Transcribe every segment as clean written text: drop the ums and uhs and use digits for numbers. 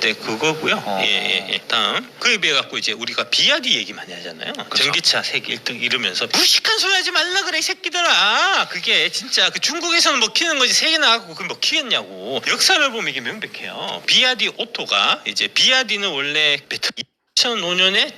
때 그거고요. 예. 다음 그에 비해 갖고 이제 우리가 비아디 얘기 많이 하잖아요. 그쵸? 전기차 세계 1등 이러면서 무식한 소리 하지 말라 그래 이 새끼들아. 그게 진짜 그 중국에서는 먹히는 거지 세계 나가고 그 먹히겠냐고. 역사를 보면 이게 명백해요. 비아디 오토가 이제 비아디는 원래 2005년에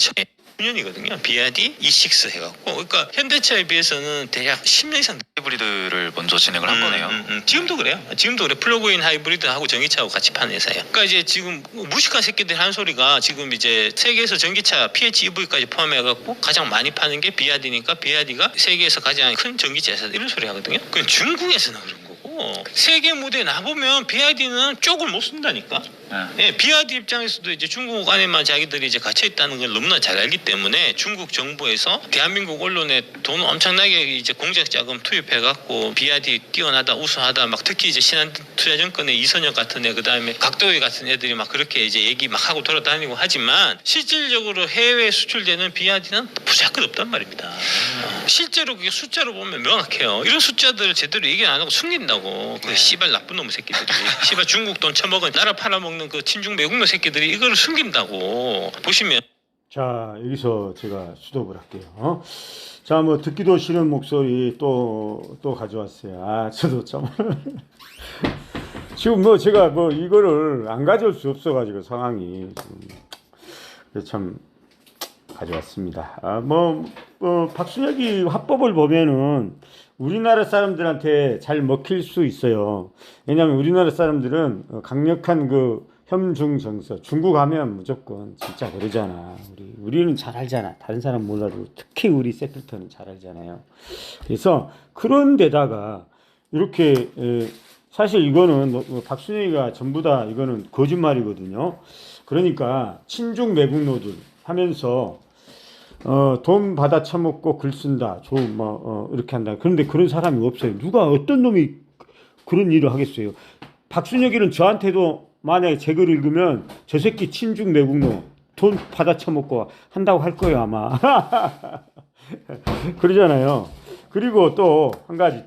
9년이거든요. 비아디 E6 해갖고 그러니까 현대차에 비해서는 대략 10년 이상 하이브리드를 먼저 진행을 한 거네요. 지금도 그래요. 지금도 그래. 플러그인 하이브리드하고 전기차하고 같이 파는 회사예요. 그러니까 이제 지금 무식한 새끼들 하는 소리가 지금 이제 세계에서 전기차 PHEV까지 포함해갖고 가장 많이 파는 게 비아디니까 비아디가 세계에서 가장 큰 전기차 회사 이런 소리 하거든요. 그건 중국에서는 그런 거고 세계 무대에 나보면 비아디는 쪽을 못 쓴다니까. 예, 비아디 입장에서도 이제 중국 안에만 자기들이 이제 갇혀 있다는 걸 너무나 잘 알기 때문에 중국 정부에서 대한민국 언론에 돈 엄청나게 이제 공작 자금 투입해갖고 비아디 뛰어나다 우수하다 막 특히 이제 신한투자증권의 이선혁 같은 애 그다음에 각도기 같은 애들이 막 그렇게 이제 얘기 막 하고 돌아다니고 하지만 실질적으로 해외 수출되는 비아디는 부자끝 없단 말입니다. 실제로 그게 숫자로 보면 명확해요. 이런 숫자들을 제대로 얘기 안 하고 숨긴다고. 그 씨발 나쁜 놈의 새끼들이 씨발 중국 돈 처먹은 나라 팔아먹는 그 친중 매국노 새끼들이 이거를 숨긴다고 보시면. 자, 여기서 제가 수독을 할게요. 자, 뭐 듣기도 싫은 목소리 또 가져왔어요. 아, 저도 참 지금 뭐 제가 뭐 이거를 안 가져올 수 없어가지고 상황이 참 가져왔습니다. 박순혁이 화법을 보면은 우리나라 사람들한테 잘 먹힐 수 있어요. 왜냐하면 우리나라 사람들은 강력한 그 혐중 정서, 중국 하면 무조건 진짜 그러잖아. 우리는 잘 알잖아. 다른 사람 몰라도 특히 우리 세플터는 잘 알잖아요. 그래서 그런 데다가 이렇게 사실 이거는 박순혁이가 전부 다 이거는 거짓말이거든요. 그러니까 친중 매국노들 하면서 돈 받아 처먹고 글 쓴다. 이렇게 한다. 그런데 그런 사람이 없어요. 누가 어떤 놈이 그런 일을 하겠어요. 박순혁이는 저한테도 만약에 제 글 읽으면 저 새끼 친중 매국노 돈 받아 처먹고 한다고 할 거예요 아마. 그러잖아요. 그리고 또 한 가지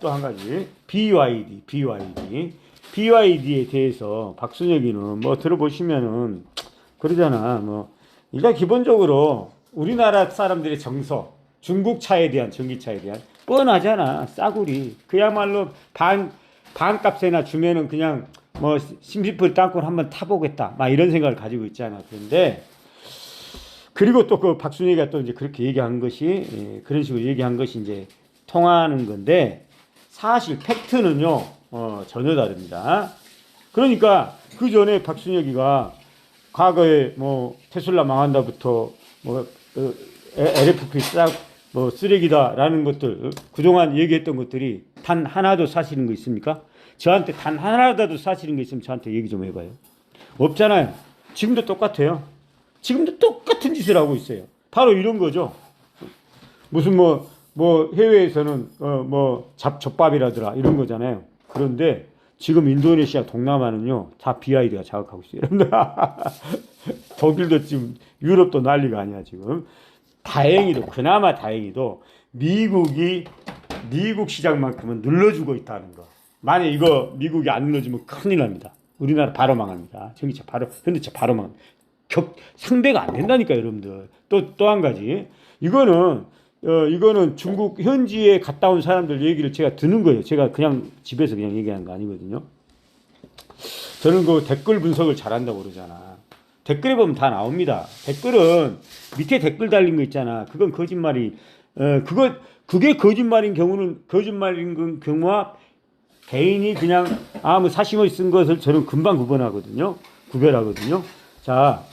BYD에 대해서 박순혁이는 뭐 들어보시면은 그러잖아. 뭐 일단 기본적으로 우리나라 사람들의 정서, 중국 차에 대한 전기차에 대한 뻔하잖아. 싸구리. 그야말로 반값에나 주면은 그냥 뭐 심심풀이 땅굴 한번 타보겠다. 막 이런 생각을 가지고 있잖아. 그런데 그리고 또 그 박순혁이가 또 이제 그렇게 얘기한 것이 그런 식으로 얘기한 것이 이제 통하는 건데 사실 팩트는요 전혀 다릅니다. 그러니까 그 전에 박순혁이가 과거에 뭐 테슬라 망한다부터 뭐 LFP 뭐 쓰레기다라는 것들 그동안 얘기했던 것들이 단 하나도 사실인 거 있습니까? 저한테 단 하나라도 사실인 거 있으면 저한테 얘기 좀 해봐요. 없잖아요. 지금도 똑같아요. 지금도 똑같은 짓을 하고 있어요. 바로 이런 거죠. 무슨 뭐 해외에서는 젖밥이라더라 이런 거잖아요. 그런데 지금 인도네시아 동남아는요 다 BYD가 장악하고 있어요. 독일도 지금 유럽도 난리가 아니야 지금. 그나마 다행히도 미국 시장만큼은 눌러주고 있다는 거. 만약 이거 미국이 안 눌러주면 큰일 납니다. 우리나라 바로 망합니다. 전기차 현대차 바로 망합니다. 상대가 안 된다니까 여러분들. 또 한 가지 이거는 중국 현지에 갔다 온 사람들 얘기를 제가 듣는 거예요. 제가 그냥 집에서 그냥 얘기한 거 아니거든요. 저는 그 댓글 분석을 잘한다고 그러잖아. 댓글에 보면 다 나옵니다. 댓글은 밑에 댓글 달린 거 있잖아. 그건 거짓말이 그게 거짓말인 경우와 개인이 그냥 아무 사심을 쓴 것을 저는 금방 구별하거든요. 자,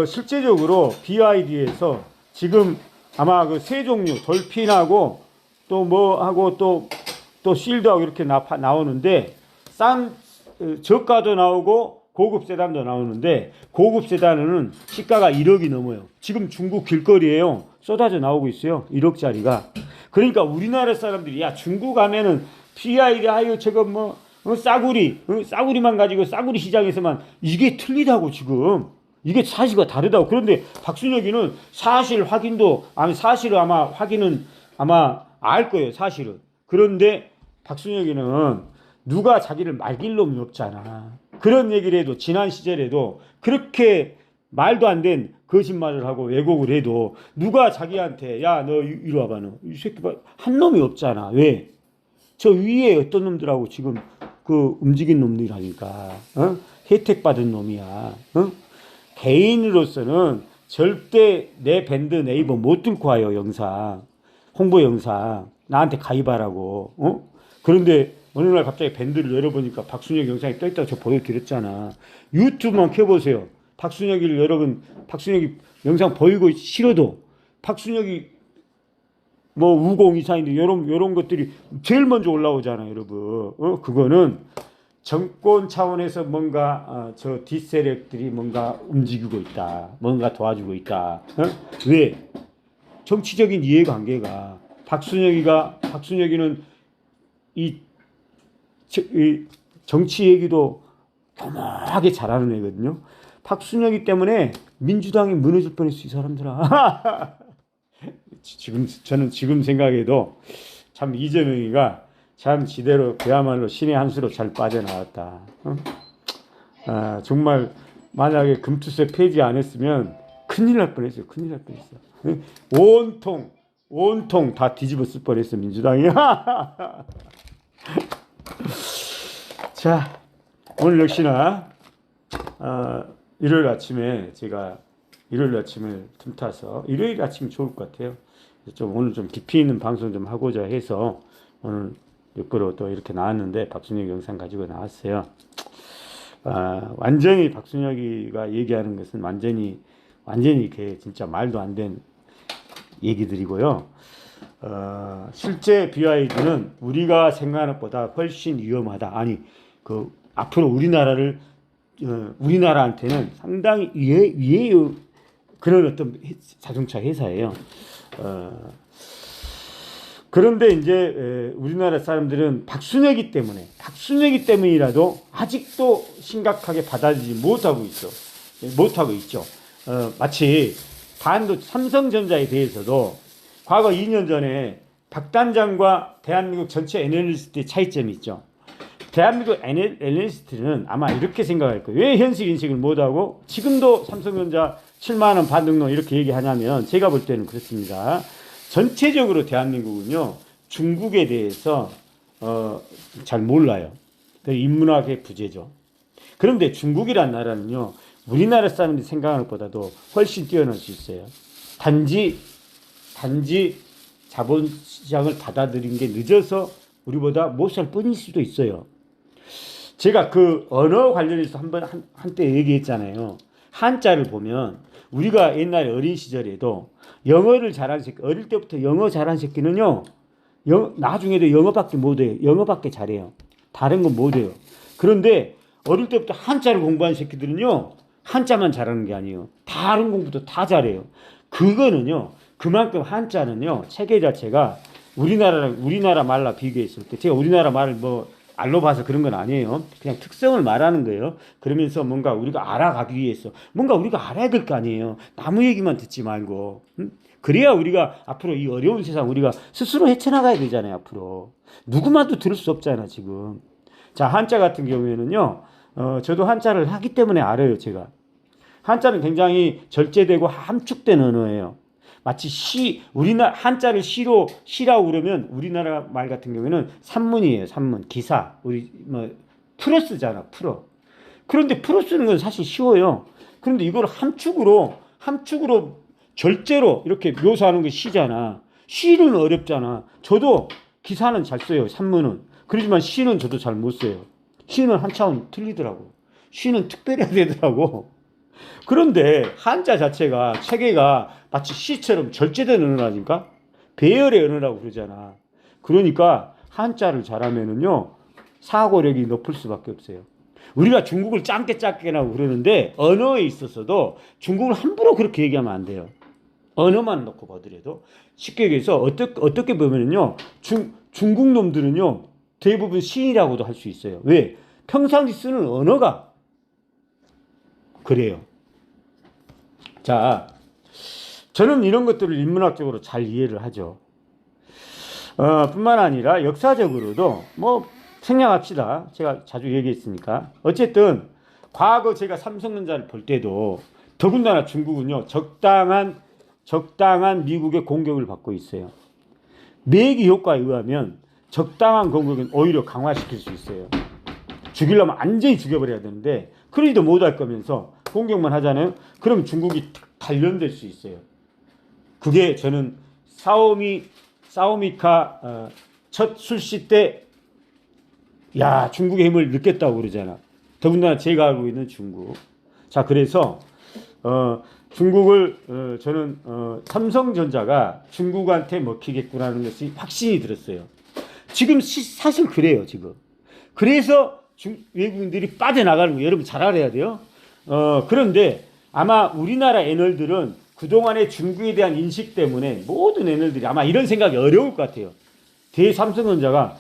실제적으로 BYD에서 지금 아마 그 세 종류 돌핀하고 또 뭐하고 또 실드하고 이렇게 나오는데 저가도 나오고 고급 세단도 나오는데 고급 세단은 시가가 1억이 넘어요. 지금 중국 길거리에요. 쏟아져 나오고 있어요. 1억짜리가. 그러니까 우리나라 사람들이 야 중국 가면은 BYD 아유 저거 싸구리만 가지고 싸구리 시장에서만 이게 틀리다고 지금. 이게 사실과 다르다고. 그런데 박순혁이는 사실은 확인은 아마 알 거예요. 사실은. 그런데 박순혁이는 누가 자기를 말릴 놈이 없잖아. 그런 얘기를 해도 지난 시절에도 그렇게 말도 안 된 거짓말을 하고 왜곡을 해도 누가 자기한테 야 너 이리 와봐 너 이 새끼 봐 한 놈이 없잖아. 왜? 저 위에 어떤 놈들하고 지금 그 움직인 놈들이라니까. 어? 혜택 받은 놈이야. 어? 개인으로서는 절대 내 밴드 네이버 못 뚫고 와요. 영상 홍보 영상 나한테 가입하라고. 어? 그런데 어느 날 갑자기 밴드를 열어보니까 박순혁 영상이 떠있다고 저 보여드렸잖아. 유튜브만 켜보세요. 박순혁이를 여러분 박순혁이 영상 보이고 싫어도 박순혁이 뭐 우공 이사인데 요런 것들이 제일 먼저 올라오잖아요, 여러분. 그거는 정권 차원에서 뭔가 저 뒷세력들이 뭔가 움직이고 있다. 뭔가 도와주고 있다. 왜? 정치적인 이해관계가 박순혁이는 이 정치 얘기도 교묘하게 잘하는 애거든요. 박순혁이 때문에 민주당이 무너질 뻔했어, 이 사람들아. 저는 지금 생각해도 참 이재명이가 참 지대로 그야말로 신의 한 수로 잘 빠져나왔다. 정말 만약에 금투세 폐지 안 했으면 큰일 날 뻔했어요. 큰일 날 뻔했어. 온통 다 뒤집었을 뻔했어, 민주당이. 자, 오늘 역시나 일요일 아침에 제가 일요일 아침을 틈타서 일요일 아침이 좋을 것 같아요. 오늘 좀 깊이 있는 방송 좀 하고자 해서 오늘 옆으로 또 이렇게 나왔는데 박순혁 영상 가지고 나왔어요. 완전히 박순혁이가 얘기하는 것은 완전히 이렇게 진짜 말도 안 된 얘기들이고요. 실제 BYD는 우리가 생각하는 것보다 훨씬 위험하다. 아니 그 앞으로 우리나라한테는 상당히 위에 그런 어떤 자동차 회사예요. 그런데 이제 우리나라 사람들은 박순혁이 때문이라도 아직도 심각하게 받아들이지 못하고 있죠. 마치 삼성전자에 대해서도 과거 2년 전에 박 단장과 대한민국 전체 애널리스트의 차이점이 있죠. 대한민국 애널리스트는 아마 이렇게 생각할 거예요. 왜 현실 인식을 못하고 지금도 삼성전자 7만 원 반등론 이렇게 얘기하냐면 제가 볼 때는 그렇습니다. 전체적으로 대한민국은요 중국에 대해서 잘 몰라요. 인문학의 부재죠. 그런데 중국이란 나라는요 우리나라 사람들이 생각하는 것보다도 훨씬 뛰어날 수 있어요. 단지 자본시장을 받아들인 게 늦어서 우리보다 못 살 뿐일 수도 있어요. 제가 그 언어 관련해서 한때 얘기했잖아요. 한자를 보면 우리가 옛날에 어린 시절에도 영어를 잘하는 새끼, 어릴 때부터 영어 잘하는 새끼는요, 나중에도 영어밖에 못해요. 영어밖에 잘해요. 다른 건 못해요. 그런데 어릴 때부터 한자를 공부한 새끼들은요, 한자만 잘하는 게 아니에요. 다른 공부도 다 잘해요. 그거는요, 그만큼 한자는요, 체계 자체가 우리나라 말로 비교했을 때, 제가 우리나라 말을 알로 봐서 그런 건 아니에요. 그냥 특성을 말하는 거예요. 그러면서 뭔가 우리가 알아가기 위해서 뭔가 우리가 알아야 될 거 아니에요. 남의 얘기만 듣지 말고. 그래야 우리가 앞으로 이 어려운 세상 우리가 스스로 헤쳐나가야 되잖아요. 앞으로. 누구만도 들을 수 없잖아 지금. 자, 한자 같은 경우에는요. 저도 한자를 하기 때문에 알아요. 제가. 한자는 굉장히 절제되고 함축된 언어예요. 마치 한자를 시라고 그러면 우리나라 말 같은 경우에는 산문이에요. 산문, 기사. 우리 풀어 쓰잖아. 풀어. 그런데 풀어 쓰는 건 사실 쉬워요. 그런데 이걸 함축으로 절제로 이렇게 묘사하는 게 시잖아. 시는 어렵잖아. 저도 기사는 잘 써요. 산문은. 그렇지만 시는 저도 잘 못 써요. 시는 한 차원 틀리더라고. 시는 특별히 해야 되더라고. 그런데 한자 자체가 체계가 마치 시처럼 절제된 언어라니까 배열의 언어라고 그러잖아. 그러니까 한자를 잘하면은요 사고력이 높을 수밖에 없어요. 우리가 중국을 짱깨라고 그러는데 언어에 있어서도 중국을 함부로 그렇게 얘기하면 안 돼요. 언어만 놓고 보더라도 쉽게 얘기해서 어떻게 보면은요 중국 놈들은요 대부분 시인이라고도 할 수 있어요. 왜? 평상시 쓰는 언어가 그래요. 자, 저는 이런 것들을 인문학적으로 잘 이해를 하죠. 뿐만 아니라 역사적으로도 생략합시다. 제가 자주 얘기했으니까. 어쨌든 과거 제가 삼성전자를 볼 때도 더군다나 중국은요 적당한 미국의 공격을 받고 있어요. 매기 효과에 의하면 적당한 공격은 오히려 강화시킬 수 있어요. 죽이려면 완전히 죽여버려야 되는데 그러지도 못할 거면서 공격만 하잖아요. 그럼 중국이 단련될 수 있어요. 그게 저는 사오미카 첫 출시 때 야 중국의 힘을 느꼈다고 그러잖아. 더군다나 제가 알고 있는 중국. 자 그래서 중국을 저는 삼성전자가 중국한테 먹히겠구나는 것이 확신이 들었어요. 지금 사실 그래요 지금. 그래서 외국인들이 빠져나가는 거예요. 여러분 잘 알아야 돼요. 그런데 아마 우리나라 애널들은 그동안의 중국에 대한 인식 때문에 모든 애널들이 아마 이런 생각이 어려울 것 같아요. 대삼성전자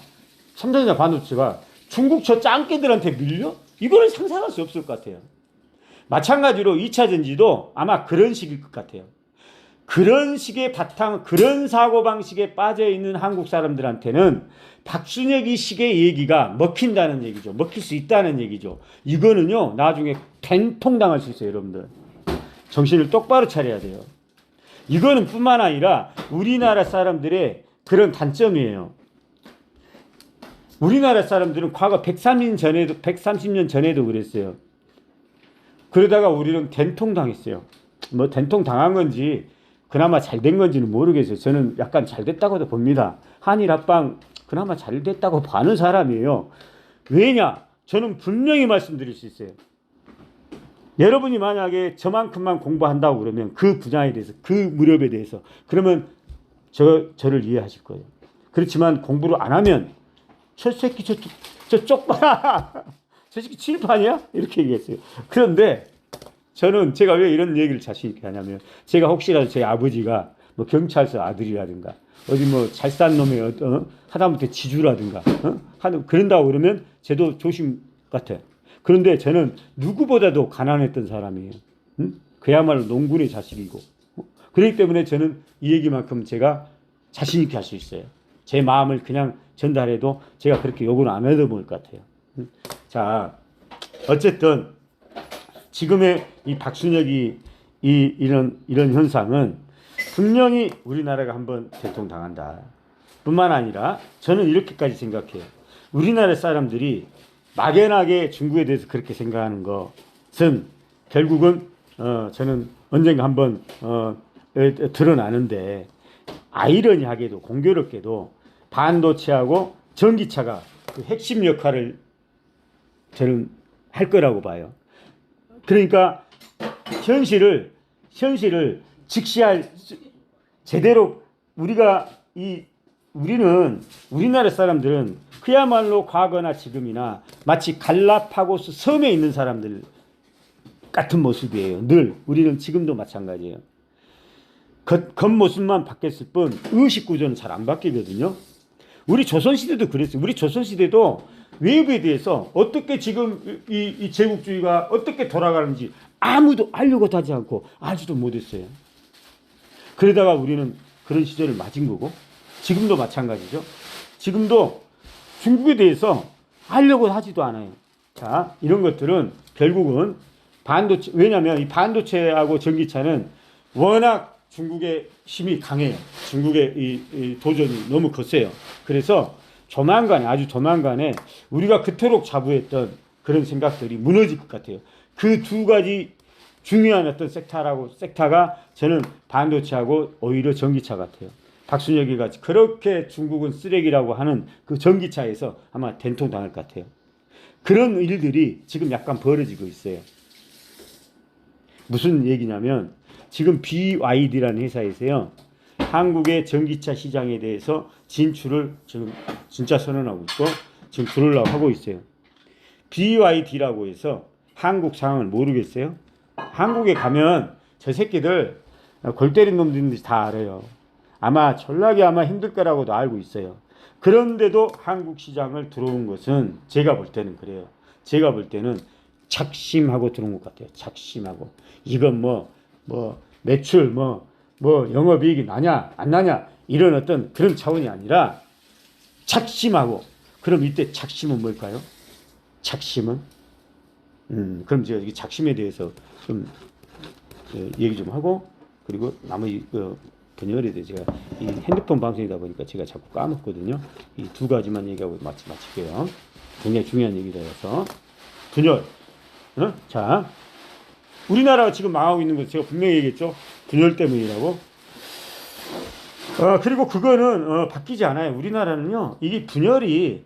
반도체가 중국 저 짱깨들한테 밀려? 이거는 상상할 수 없을 것 같아요. 마찬가지로 2차 전지도 아마 그런 식일 것 같아요. 그런 식의 바탕, 그런 사고방식에 빠져있는 한국 사람들한테는 박순혁이 식의 얘기가 먹힌다는 얘기죠. 먹힐 수 있다는 얘기죠. 이거는요, 나중에 된통당할 수 있어요, 여러분들. 정신을 똑바로 차려야 돼요. 이거는 뿐만 아니라 우리나라 사람들의 그런 단점이에요. 우리나라 사람들은 과거 130년 전에도 그랬어요. 그러다가 우리는 된통당했어요. 뭐 된통당한 건지 그나마 잘 된 건지는 모르겠어요. 저는 약간 잘 됐다고도 봅니다. 한일 합방 그나마 잘 됐다고 봐는 사람이에요. 왜냐? 저는 분명히 말씀드릴 수 있어요. 여러분이 만약에 저만큼만 공부한다고 그러면 그 분야에 대해서 그 무렵에 대해서 그러면 저를 이해하실 거예요. 그렇지만 공부를 안 하면 저 새끼 저 쪽봐라 저 새끼 칠판이야? 이렇게 얘기했어요. 그런데 저는 제가 왜 이런 얘기를 자신 있게 하냐면 제가 혹시라도 제 아버지가 뭐 경찰서 아들이라든가 어디 뭐 잘 싼 놈의 하다못해 지주라든가 그런다고 그러면 쟤도 조심 같아. 그런데 저는 누구보다도 가난했던 사람이에요. 그야말로 농군의 자식이고 그렇기 때문에 저는 이 얘기만큼 제가 자신 있게 할 수 있어요. 제 마음을 그냥 전달해도 제가 그렇게 욕을 안 해도 볼 것 같아요. 자, 어쨌든 지금의 이 박순혁이 이런 현상은 분명히 우리나라가 한번 대통당한다. 뿐만 아니라 저는 이렇게까지 생각해요. 우리나라 사람들이 막연하게 중국에 대해서 그렇게 생각하는 것은 결국은 저는 언젠가 한번 드러나는데 아이러니하게도 공교롭게도 반도체하고 전기차가 그 핵심 역할을 저는 할 거라고 봐요. 그러니까 현실을 직시할 제대로 우리나라 사람들은 그야말로 과거나 지금이나 마치 갈라파고스 섬에 있는 사람들 같은 모습이에요. 늘 우리는 지금도 마찬가지예요. 겉모습만 바뀌었을 뿐 의식 구조는 잘 안 바뀌거든요. 우리 조선시대도 그랬어요. 우리 조선시대도 외부에 대해서 어떻게 지금 이 제국주의가 어떻게 돌아가는지 아무도 알려고 하지 않고 알지도 못했어요. 그러다가 우리는 그런 시절을 맞은 거고 지금도 마찬가지죠. 지금도 중국에 대해서 알려고 하지도 않아요. 자, 이런 것들은 결국은 반도체, 왜냐하면 이 반도체하고 전기차는 워낙 중국의 힘이 강해요. 중국의 이 도전이 너무 거세요. 그래서 아주 조만간에 우리가 그토록 자부했던 그런 생각들이 무너질 것 같아요. 그 두 가지 중요한 어떤 섹터가 저는 반도체하고 오히려 전기차 같아요. 박순혁이 같이 그렇게 중국은 쓰레기라고 하는 그 전기차에서 아마 된통당할 것 같아요. 그런 일들이 지금 약간 벌어지고 있어요. 무슨 얘기냐면 지금 BYD라는 회사에서요. 한국의 전기차 시장에 대해서 진출을 지금 진짜 선언하고 있고 지금 들어오려고 하고 있어요. BYD라고 해서 한국 상황을 모르겠어요? 한국에 가면 저 새끼들 골 때린 놈들인지 다 알아요. 아마 전락이 힘들 거라고도 알고 있어요. 그런데도 한국 시장을 들어온 것은 제가 볼 때는 그래요. 제가 볼 때는 작심하고 들어온 것 같아요. 작심하고. 이건 매출 영업이익이 나냐 안 나냐 이런 어떤 그런 차원이 아니라 작심하고 그럼 이때 작심은 뭘까요? 작심은 그럼 제가 이 작심에 대해서 좀 얘기 좀 하고 그리고 나머지 분열에 대해 제가 이 핸드폰 방송이다 보니까 제가 자꾸 까먹거든요. 이 두 가지만 얘기하고 마칠게요. 굉장히 중요한 얘기라서 분열. 자, 우리나라가 지금 망하고 있는 거 제가 분명히 얘기했죠. 분열 때문이라고. 그리고 그거는 바뀌지 않아요. 우리나라는요. 이게 분열이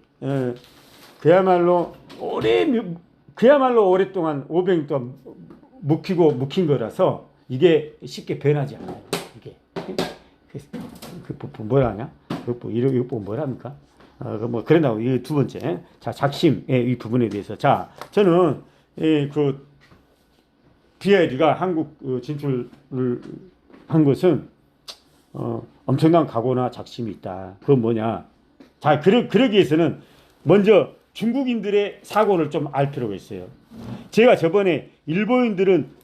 그야말로 오랫동안 500년 동안 묵힌 거라서 이게 쉽게 변하지 않아요. 이게 뭐라 하냐? 이거 뭐랍니까? 뭐 그런다고 이 두 번째. 자, 작심의 이 부분에 대해서 자, 저는 그 BID가 한국 진출을 한 것은 엄청난 각오나 작심이 있다. 그건 뭐냐? 자, 그러기 위해서는 먼저 중국인들의 사고를 좀 알 필요가 있어요. 제가 저번에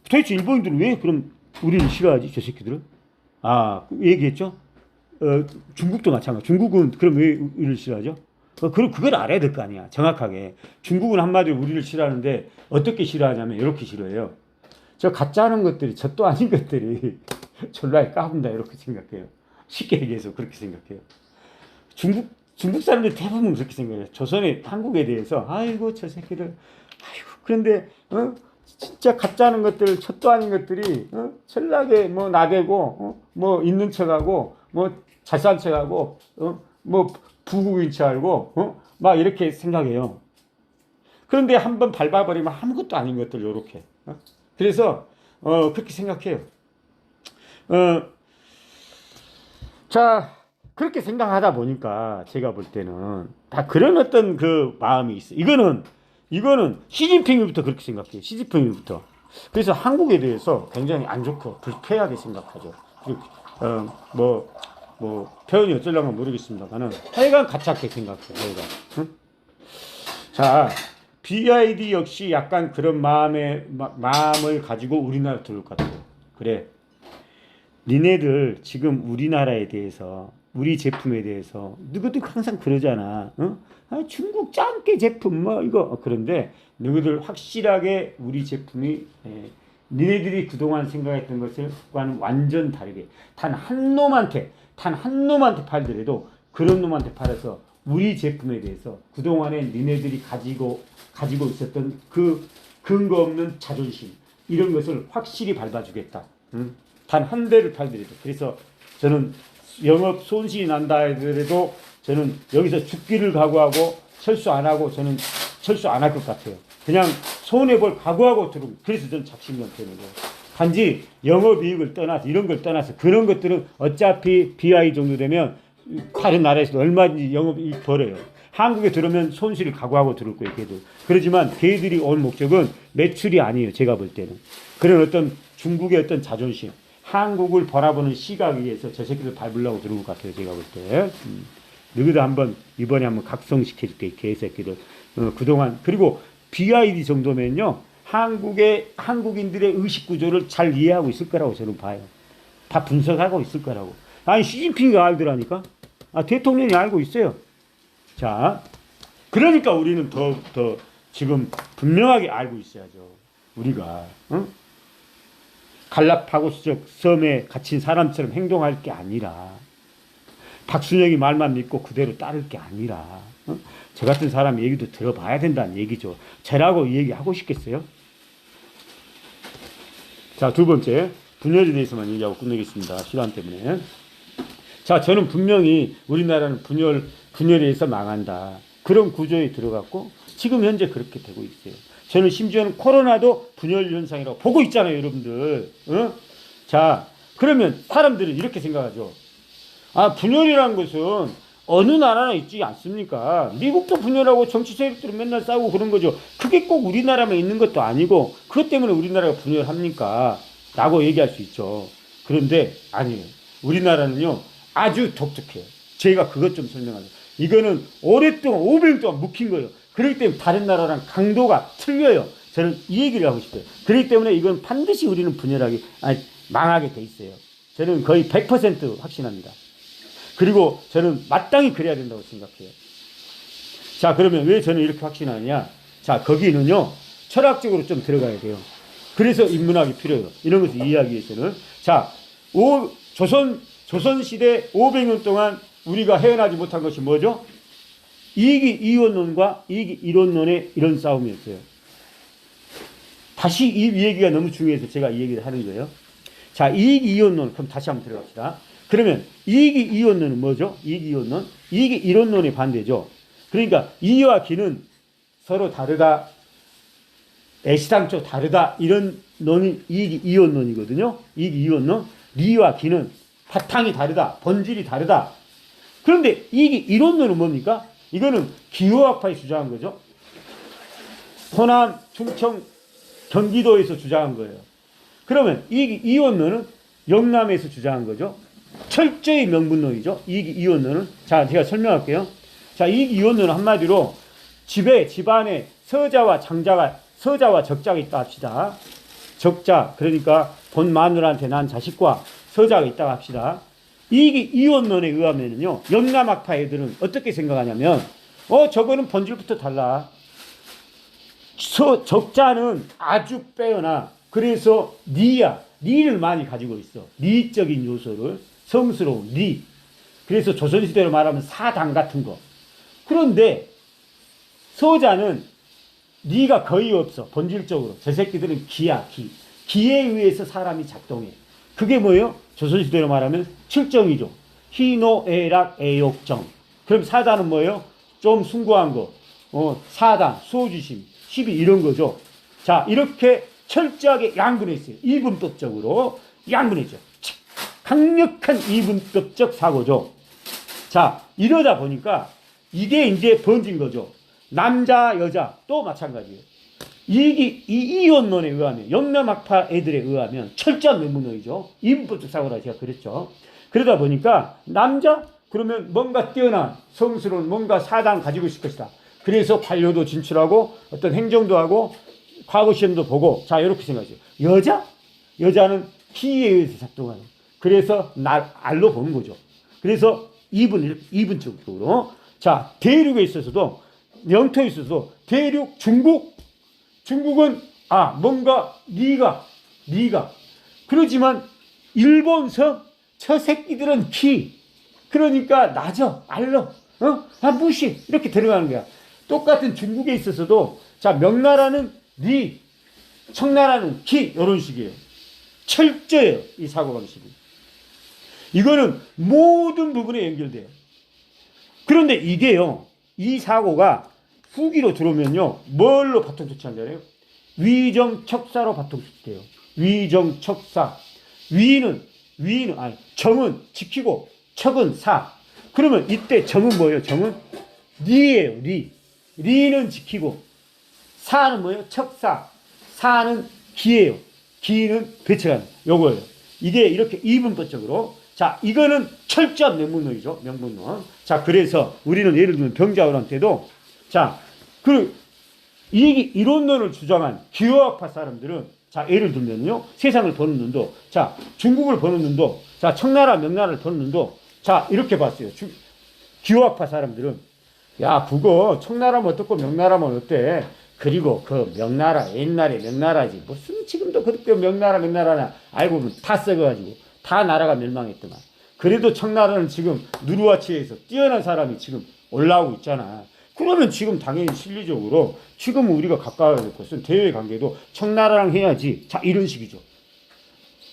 도대체 일본인들은 왜 그럼 우리를 싫어하지? 저 새끼들은? 얘기했죠? 중국도 마찬가지. 중국은 그럼 왜 우리를 싫어하죠? 그걸 알아야 될 거 아니야. 정확하게. 중국은 한마디로 우리를 싫어하는데 어떻게 싫어하냐면 이렇게 싫어해요. 저 가짜는 것들이 저 또 아닌 것들이 졸라 까분다 이렇게 생각해요. 쉽게 얘기해서 그렇게 생각해요. 중국 사람들 대부분 그렇게 생각해요. 조선의 한국에 대해서 아이고 저 새끼들 아이고 그런데 진짜 가짜는 것들 첫 또 아닌 것들이 철나게 뭐 나대고 뭐 있는 척하고 뭐 잘 산 척하고 뭐 부국인 척 알고 막 이렇게 생각해요. 그런데 한번 밟아버리면 아무것도 아닌 것들 요렇게 그래서 그렇게 생각해요. 자, 그렇게 생각하다 보니까 제가 볼 때는 다 그런 어떤 그 마음이 있어요. 이거는 시진핑부터 그렇게 생각해요. 시진핑부터. 그래서 한국에 대해서 굉장히 안 좋고 불쾌하게 생각하죠. 뭐 표현이 어쩌려면 모르겠습니다만은 하여간 가짜게 생각해요. 하여간. 자, BID 역시 약간 그런 마음을 가지고 우리나라 들어올 것 같아요. 그래. 니네들 지금 우리나라에 대해서 우리 제품에 대해서 누구들 항상 그러잖아. 중국 짱깨 제품 뭐 이거 그런데 누구들 확실하게 우리 제품이 니네들이 그동안 생각했던 것과는 완전 다르게 단 한 놈한테 팔더라도 그런 놈한테 팔아서 우리 제품에 대해서 그동안에 니네들이 가지고 있었던 그 근거 없는 자존심 이런 것을 확실히 밟아주겠다. 단 한 대를 팔더라도. 그래서 저는 영업 손실이 난다 하더라도 저는 여기서 죽기를 각오하고 철수 안 하고 저는 철수 안 할 것 같아요. 그냥 손해볼 각오하고 들어오고. 그래서 저는 작심만 되는 거예요. 단지 영업이익을 떠나서 이런 걸 떠나서 그런 것들은 어차피 BI 정도 되면 다른 나라에서도 얼마든지 영업이익 벌어요. 한국에 들어오면 손실을 각오하고 들어올 거예요. 걔들. 그렇지만 걔들이 온 목적은 매출이 아니에요. 제가 볼 때는. 그런 어떤 중국의 어떤 자존심 한국을 바라보는 시각에 의해서 저 새끼들 밟으려고 들어온 것 같아요. 제가 볼 때. 너희들 이번에 한번 각성시켜줄게. 개새끼들. 그동안 그리고 BID 정도면요. 한국인들의 의식 구조를 잘 이해하고 있을 거라고 저는 봐요. 다 분석하고 있을 거라고. 아니 시진핑이 알더라니까. 대통령이 알고 있어요. 자, 그러니까 우리는 더 지금 분명하게 알고 있어야죠. 우리가 갈라파고스적 섬에 갇힌 사람처럼 행동할 게 아니라 박순영이 말만 믿고 그대로 따를 게 아니라 저 같은 사람 얘기도 들어봐야 된다는 얘기죠. 쟤라고 이 얘기 하고 싶겠어요? 자, 두 번째 분열에 대해서만 얘기하고 끝내겠습니다. 시간 때문에. 자, 저는 분명히 우리나라는 분열에 의해서 망한다. 그런 구조에 들어갔고 지금 현재 그렇게 되고 있어요. 저는 심지어는 코로나도 분열 현상이라고 보고 있잖아요, 여러분들. 자, 그러면 사람들은 이렇게 생각하죠. 분열이라는 것은 어느 나라나 있지 않습니까? 미국도 분열하고 정치 세력들은 맨날 싸우고 그런 거죠. 그게 꼭 우리나라만 있는 것도 아니고 그것 때문에 우리나라가 분열합니까? 라고 얘기할 수 있죠. 그런데 아니에요. 우리나라는요 아주 독특해요. 제가 그것 좀 설명하죠. 이거는 오랫동안 500년 동안 묵힌 거예요. 그렇기 때문에 다른 나라랑 강도가 틀려요. 저는 이 얘기를 하고 싶어요. 그렇기 때문에 이건 반드시 우리는 망하게 돼 있어요. 저는 거의 100% 확신합니다. 그리고 저는 마땅히 그래야 된다고 생각해요. 자, 그러면 왜 저는 이렇게 확신하느냐? 자, 거기는요, 철학적으로 좀 들어가야 돼요. 그래서 인문학이 필요해요. 이런 것을 이해하기 위해서는. 자, 조선시대 500년 동안 우리가 헤어나지 못한 것이 뭐죠? 이익이 이원론과 이익이 이론론의 이런 싸움이었어요. 다시 이 얘기가 너무 중요해서 제가 이 얘기를 하는 거예요. 자, 이익이 이원론, 그럼 다시 한번 들어갑시다. 그러면 이익이 이원론은 뭐죠? 이익이 이원론? 이익이 이론론의 반대죠. 그러니까 이와 기는 서로 다르다. 애시당초 다르다. 이런 논이 이익이 이원론이거든요. 이익이 이원론. 리와 기는 바탕이 다르다. 본질이 다르다. 그런데 이익이 이론론은 뭡니까? 이거는 기호학파에 주장한 거죠. 호남, 충청, 경기도에서 주장한 거예요. 그러면 이익이 이원론은 영남에서 주장한 거죠. 철저히 명분론이죠. 이익이 이원론은. 자, 제가 설명할게요. 자, 이익이 이원론은 한마디로 집안에 서자와 적자가 있다 합시다. 적자, 그러니까 본 마누라한테 난 자식과 서자가 있다고 합시다. 이익이 이원론에 의하면요, 영남학파 애들은 어떻게 생각하냐면, 저거는 본질부터 달라. 적자는 아주 빼어나. 그래서 리를 많이 가지고 있어. 리적인 요소를, 성스러운 리. 그래서 조선시대로 말하면 사당 같은 거. 그런데 서자는 리가 거의 없어. 본질적으로. 저 새끼들은 기야, 기. 기에 의해서 사람이 작동해. 그게 뭐예요? 조선시대로 말하면 칠정이죠. 희노, 애락, 애욕정. 그럼 사단은 뭐예요? 좀 숭고한 거. 사단, 수호주심, 시비 이런 거죠. 자, 이렇게 철저하게 양분했어요. 이분법적으로 양분했죠. 강력한 이분법적 사고죠. 자, 이러다 보니까 이게 이제 번진 거죠. 남자, 여자 또 마찬가지예요. 이원론에 의하면, 영남학파 애들에 의하면 철저한 명문론이죠. 이분법적 사고라 제가 그랬죠. 그러다 보니까 남자 그러면 뭔가 뛰어난 성스러운 뭔가 사당 가지고 있을 것이다. 그래서 관료도 진출하고 어떤 행정도 하고 과거 시험도 보고, 자, 이렇게 생각하죠. 여자는 기에 의해서 작동하는. 그래서 알로 보는 거죠. 그래서 이분적으로. 자, 대륙에 있어서도, 영토에 있어서도, 대륙, 중국은, 뭔가, 리가. 그러지만, 일본서, 저 새끼들은 기. 그러니까, 낮아, 알로, 무시. 이렇게 들어가는 거야. 똑같은 중국에 있어서도, 자, 명나라는 리, 청나라는 기, 이런 식이에요. 철저해요, 이 사고방식이. 이거는 모든 부분에 연결돼요. 그런데 이게요, 이 사고가 후기로 들어오면요, 뭘로 바통 터치한 줄 알아요? 위정척사로 바통 터치돼요. 위정척사. 정은 지키고, 척은 사. 그러면 이때 정은 뭐예요? 정은 리예요, 리. 리는 지키고, 사는 뭐예요? 척사. 사는 기예요. 기는 배척하는 요거예요. 이게 이렇게 이분법적으로. 자, 이거는 철저한 명문론이죠. 명문론. 자, 그래서 우리는 예를 들면 병자호란때도, 자, 이론론을 주장한 기호학파 사람들은, 자, 예를 들면요, 세상을 보는 눈도, 자, 중국을 보는 눈도, 자, 청나라, 명나라를 보는 눈도, 자, 이렇게 봤어요. 기호학파 사람들은, 야, 그거 청나라면 어떻고 명나라면 어때? 그리고 그 명나라, 옛날에 명나라지. 무슨 지금도 그때 명나라나 알고 보면 다 썩어가지고 다 나라가 멸망했더만. 그래도 청나라는 지금 누르와치에서 뛰어난 사람이 지금 올라오고 있잖아. 그러면 지금 당연히 실리적으로 지금 우리가 가까워질 것은 대외 관계도 청나라랑 해야지. 자, 이런 식이죠.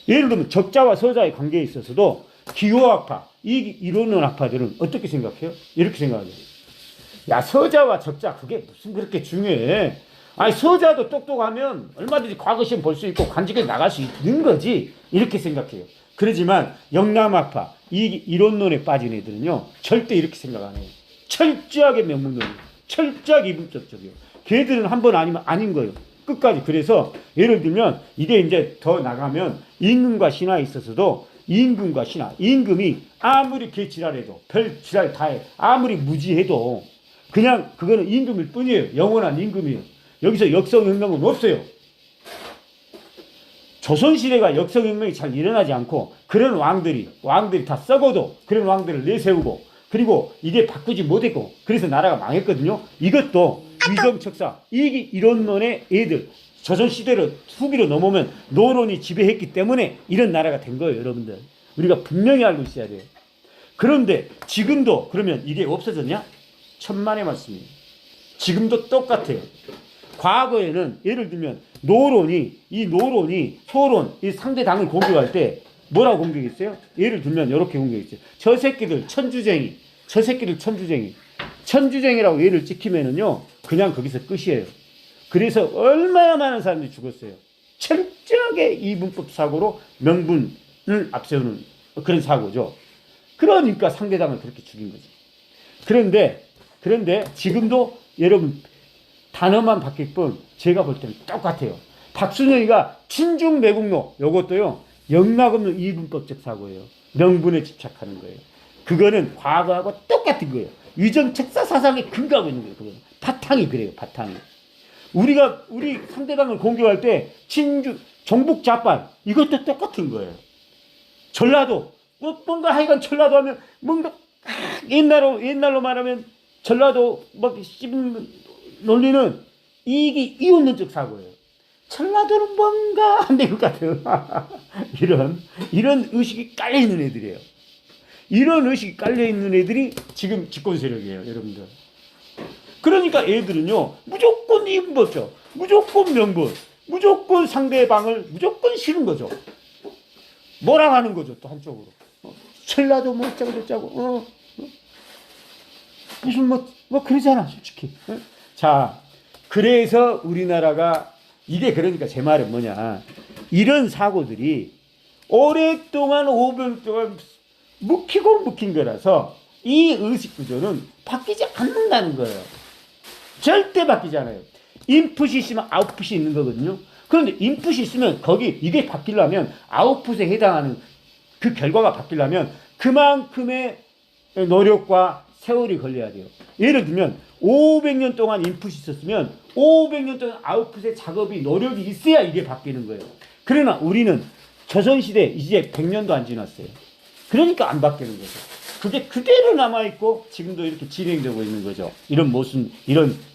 예를 들면 적자와 서자의 관계에 있어서도 기호학파, 이론론 학파들은 어떻게 생각해요? 이렇게 생각해요. 야, 서자와 적자 그게 무슨 그렇게 중요해? 아니, 서자도 똑똑하면 얼마든지 과거 시험 볼 수 있고 관직에 나갈 수 있는 거지. 이렇게 생각해요. 그러지만 영남학파, 이론론에 빠진 애들은요, 절대 이렇게 생각 안 해요. 철저하게 명문론이에요. 철저하게 이분법적이에요. 걔들은 한 번 아니면 아닌 거예요. 끝까지. 그래서 예를 들면 이게 이제 더 나가면 임금과 신하에 있어서도 임금과 신하, 임금이 아무리 개지랄해도 별 지랄 다 해. 아무리 무지해도 그냥 그거는 임금일 뿐이에요. 영원한 임금이에요. 여기서 역성혁명은 없어요. 조선시대가 역성혁명이 잘 일어나지 않고 그런 왕들이 다 썩어도 그런 왕들을 내세우고 그리고 이게 바꾸지 못했고 그래서 나라가 망했거든요. 이것도 위정척사 이게 이론론의 애들 조선시대로 후기로 넘어오면 노론이 지배했기 때문에 이런 나라가 된 거예요. 여러분들 우리가 분명히 알고 있어야 돼요. 그런데 지금도 그러면 이게 없어졌냐? 천만의 말씀이에요. 지금도 똑같아요. 과거에는 예를 들면 노론이 소론 이 상대 당을 공격할 때 뭐라고 공격했어요? 예를 들면 이렇게 공격했어요. 저 새끼들 천주쟁이라고 예를 찍히면은요 그냥 거기서 끝이에요. 그래서 얼마나 많은 사람들이 죽었어요. 철저하게 이분법 사고로 명분을 앞세우는 그런 사고죠. 그러니까 상대당을 그렇게 죽인 거죠. 그런데 지금도 여러분 단어만 바뀔 뿐 제가 볼 때는 똑같아요. 박순영이가 친중 매국노 요것도요 영락없는 이분법적 사고예요. 명분에 집착하는 거예요. 그거는 과거하고 똑같은 거예요. 위정책사 사상에 근거하고 있는 거예요. 그거는 바탕이 그래요. 바탕이. 우리 상대방을 공격할 때 친주 종북 자반 이것도 똑같은 거예요. 전라도 뭔가 하여간 전라도 하면 뭔가 옛날로 말하면 전라도 막 씹는 논리는 이게 이웃론적 사고예요. 전라도는 뭔가 안 될 것 같아요. 이런 의식이 깔려 있는 애들이에요. 이런 의식이 깔려 있는 애들이 지금 집권 세력이에요, 여러분들. 그러니까 애들은요 무조건 이분법죠. 무조건 명분, 무조건 상대방을 무조건 싫은 거죠. 뭐라 하는 거죠, 또 한쪽으로. 전라도 뭐 어쩌고 저쩌고 무슨 뭐 그러잖아 솔직히. 자 그래서 우리나라가 이게 그러니까 제 말은 뭐냐 이런 사고들이 오랫동안 500년 동안 묵힌 거라서 이 의식 구조는 바뀌지 않는다는 거예요. 절대 바뀌지 않아요. 인풋이 있으면 아웃풋이 있는 거거든요. 그런데 인풋이 있으면 거기 이게 바뀌려면 아웃풋에 해당하는 그 결과가 바뀌려면 그만큼의 노력과 세월이 걸려야 돼요. 예를 들면 500년 동안 인풋이 있었으면 500년 동안 아웃풋의 작업이 노력이 있어야 이게 바뀌는 거예요. 그러나 우리는 조선시대 이제 100년도 안 지났어요. 그러니까 안 바뀌는 거죠. 그게 그대로 남아있고 지금도 이렇게 진행되고 있는 거죠. 이런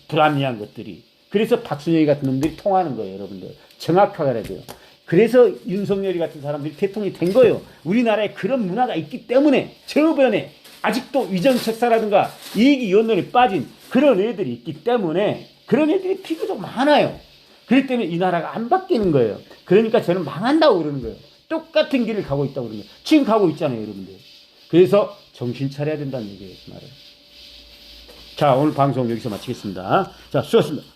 불합리한 것들이. 그래서 박순영이 같은 놈들이 통하는 거예요. 여러분들 정확하게 해야 돼요. 그래서 윤석열이 같은 사람들이 대통령이 된 거예요. 우리나라에 그런 문화가 있기 때문에 저변에 아직도 위정책사라든가 이익이연론에 빠진 그런 애들이 있기 때문에 그런 애들이 비교적 많아요. 그렇기 때문에 이 나라가 안 바뀌는 거예요. 그러니까 저는 망한다고 그러는 거예요. 똑같은 길을 가고 있다고 그러는 거예요. 지금 가고 있잖아요, 여러분들. 그래서 정신 차려야 된다는 얘기예요, 그 말은. 자, 오늘 방송 여기서 마치겠습니다. 자, 수고하셨습니다.